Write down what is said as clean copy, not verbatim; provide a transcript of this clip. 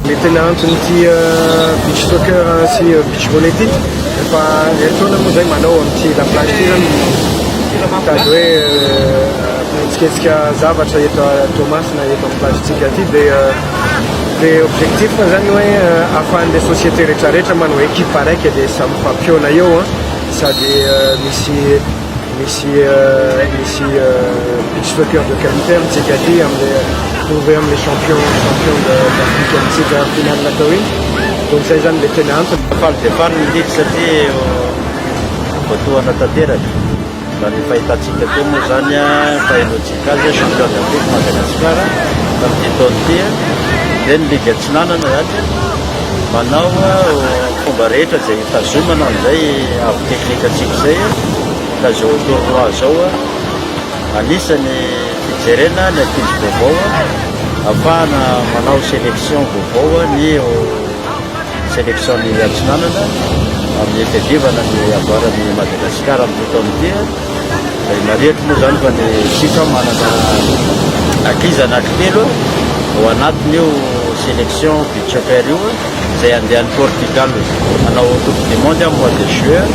Le tena anton'ity beach soccer sy beach volley ty efa eritaona moa zay manao amin'ity laplage ty zany mitady hoe mitsiketsika zavatra eto Tomasina eto amin'ny plagetsika ty de objectif zany hoe ahafahan'le société rehetrarehetra manao équipe araiky dia samy mifampiona eo sady misy beach soccer de qualité amintsika ty am'le trouver am'le champion d'Afrique amintsika finale atao iny donc zay zany le tena antony faly de faly ny lidy satria voatohana tanteraka mba ny fahitatsika teo moa zany fahainotsika azy champion d'Afrique Madagasikara tamin'ity taona ty dia ny ligue atsinanana zany manao fomba rehetra zay tazomana an'izay avy teknika atsika zay ka zao tournoi zao anisany fijerena ny ankizy vaovao ahafahana manao sélection vaovao ny sélection ny atsinanana amin'ny fedivana ny avoarany Madagasikara amin'ny taona ity dia marihatra moa zany fa ny sika manana ankizy anankitelo ao anatin'io sélection beach soccer io zay andehan'ny Portugal manao coupe du monde mois de juin